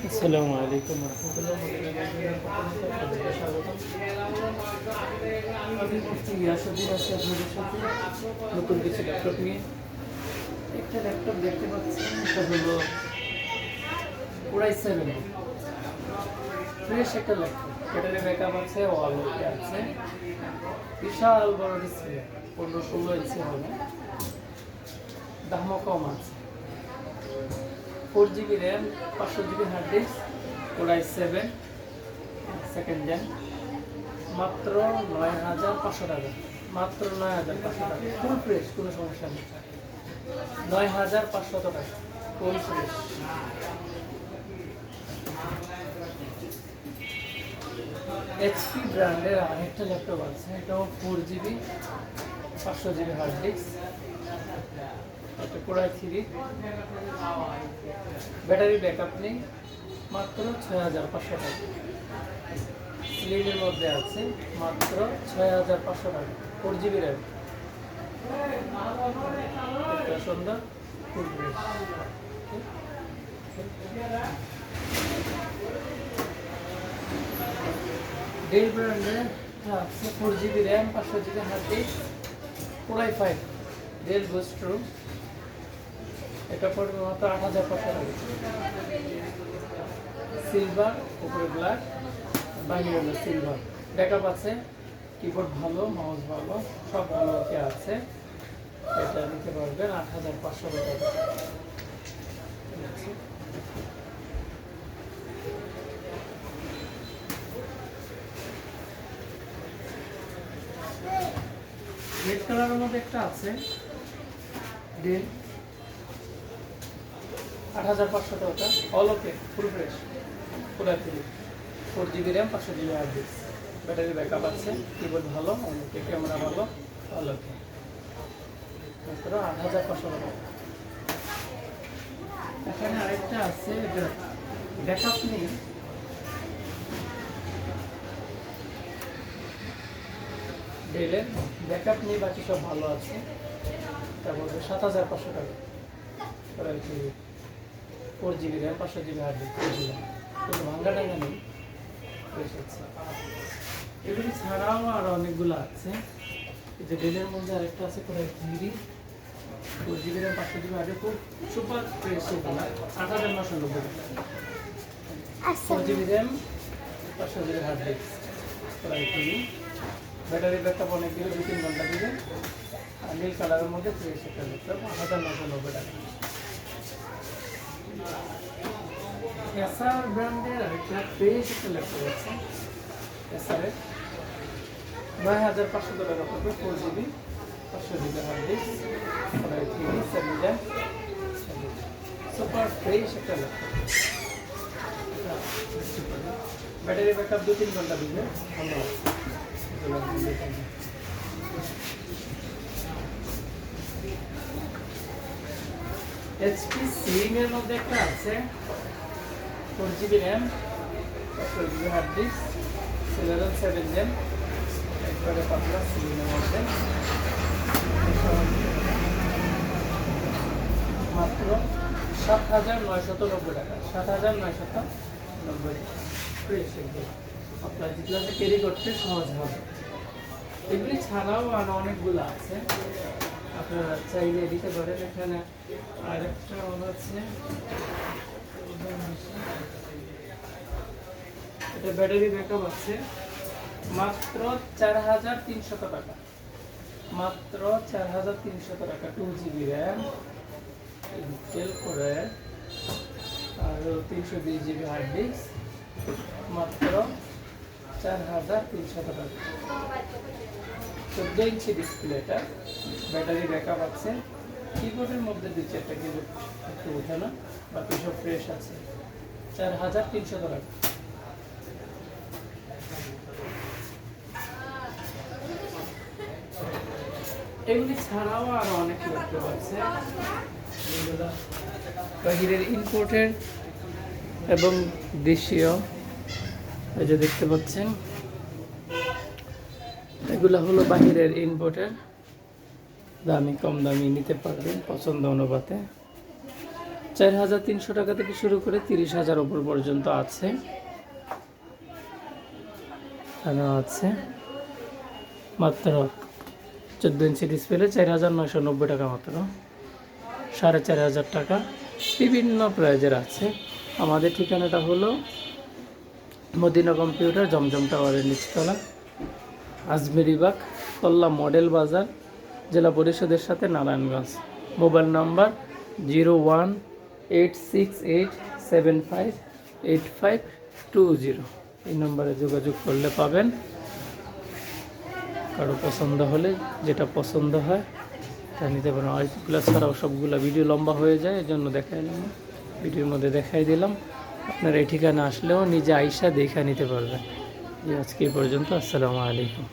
আসসালামু আলাইকুম রহমতুল্লাহ। স্বাগতম। আমি মুফতি গিয়াসউদ্দিন আছি আপনাদের সাথে নতুন কিছু ল্যাপটপ নিয়ে। একটা ল্যাপটপ দেখতে পাচ্ছেন, এটা হলো Core i7 ফ্রেশ একটা ল্যাপটপ। ব্যাটারি ব্যাকআপ আছে, ওয়ালওকে আছে, বিশাল বড় ডিসপ্লে, 15-16 ইঞ্চি হবে, দামও কম আছে। 4 GB RAM, 500 GB hard disk, Core i7 second gen, মাত্র 9,500 টাকা। মাত্র 9,500 টাকা, ফুল ফ্রেশ, কোনো সমস্যা নেই। 9,500 টাকা ফুল ফ্রেশ। HP ব্র্যান্ডের আরেকটা ল্যাপটপ আছে, এটাও 4 GB 500 GB হার্ড ডিস্ক, এটা Core i3, ব্যাটারি ব্যাকআপ নেই, মাত্র 6,500 টাকা। স্লিমের মধ্যে আছে, মাত্র 6,500 টাকা, 4 GB র্যাম, একটা সুন্দর ফুল ফ্রেশ। ডেল ব্র্যান্ডের আছে 4 GB RAM, 500 GB hard disk, Core i5 Dell Vostro, এটা পড়বে মাত্র 8,500 টাকা। সিলভার, উপরে ব্ল্যাক, বাইরে হলো সিলভার, ব্যাকআপ আছে, কিবোর্ড ভালো, মাউস ভালো, সব ভালো আছে। এটা নিতে পারবেন 8,500 টাকা। রেড কালারের মধ্যে একটা আছে, ডেল, 8,500 টাকা, all okay, full fresh, Core i3, 4 GB RAM, 500 GB hard disk, battery backup আছে, কিবোর্ড ভালো, অনেকে ক্যামেরা ভালো, অল ওকে, মাত্র 8,500 টাকা। এখানে আরেকটা আছে, ব্যাকআপ নেই, ডেলের ব্যাকআপ নেই, বাকি সব ভালো আছে, তারপর 7,500 টাকা। Core i3, 4 GB RAM, 500 GB hard disk, কোনো ভাঙ্গা টাঙ্গা নেই, ফ্রেশ আছে। এগুলি ছাড়াও আর অনেকগুলো আছে। এই যে ডেলের মধ্যে আরেকটা আছে Core i3, 4 GB RAM, 500 GB hard disk, খুব সুপার ফ্রেশ, এগুলো 8,990 টাকা। 4 GB RAM, 500 GB hard disk, Core i3, battery backup অনেক দিলে 2-3 ঘন্টা দিবে, আর নীল কালারের মধ্যে ফ্রেশ একটা ল্যাপটপ, 8,990 টাকা। এসার ব্র্যান্ডের আরেকটা ফ্রেশ একটা ল্যাপটপ আছে, এসারের 9,500 টাকা পড়বে, 4 GB 500 GB hard disk, Core i3 7 gen, super fresh একটা ল্যাপটপ। ব্যাটারি ব্যাকআপ 2-3 ঘন্টা দিবে, ভালো আছে। HP স্লিমের মধ্যে একটা আছে, 4 GB RAM, 500 GB hard disk, 7 gen, একবারে পাতলা স্লিমের মধ্যে, মাত্র 7,990 টাকা। 7,990 ফ্রেশ, আপনার যেগুলো ক্যারি করতে সহজ হবে। এগুলি ছাড়াও আর অনেকগুলো আছে, আপনারা চাইলে দিতে পারেন। এখানে আরেকটা আছে, এটা ব্যাটারি ব্যাকআপ আছে, মাত্র 4,300 টাকা। মাত্র 4,300 টাকা, 2 GB র্যাম, ইন্টেল কোরে, আর 320 GB হার্ড ডিস্ক, মাত্র 4,300 টাকা। 14 ইঞ্চি ডিসপ্লেটা, ব্যাটারি ব্যাকআপ আছে, কিবোর্ডের মধ্যে 2-4টা কিবোর্ড একটু ওঠে না, বাকি সব ফ্রেশ আছে, 4,300 টাকা। এগুলি ছাড়াও আরো অনেক ল্যাপটপ আছে, বাহিরের ইম্পোর্টের এবং দেশীয়। এই যে দেখতে পাচ্ছেন, এগুলো হলো বাহিরের ইম্পোর্টের, দামি কম দামি নিতে পারবেন পছন্দ অনুপাতে। 4,300 টাকা থেকে শুরু করে 30,000 উপর পর্যন্ত আছে। এখানে আছে মাত্র 14 ইঞ্চি ডিসপ্লে 4,990 টাকা মাত্র, 4,500 টাকা। বিভিন্ন প্রাইজের আছে। আমাদের ঠিকানাটা হলো মদিনা কম্পিউটার, জমজম টাওয়ারের নিচতলা, আজমেরিবাগ, কল্লা মডেল বাজার, জেলা পরিষদের সাথে নারায়ণগঞ্জ। Mobile number 018687585520। এই নম্বরে যোগাযোগ করলে পাবেন। কারো পছন্দ হলে যেটা পছন্দ হয় তা নিতে পারেন। ওইগুলো ছাড়াও সবগুলো ভিডিও লম্বা হয়ে যায়, এজন্য দেখাই দিলাম, ভিডিওর মধ্যে দেখাই দিলাম। আপনারা এই ঠিকানা আসলেও নিজে আইসা দেখা নিতে পারবেন। আজকে এই পর্যন্ত। আসসালামু আলাইকুম।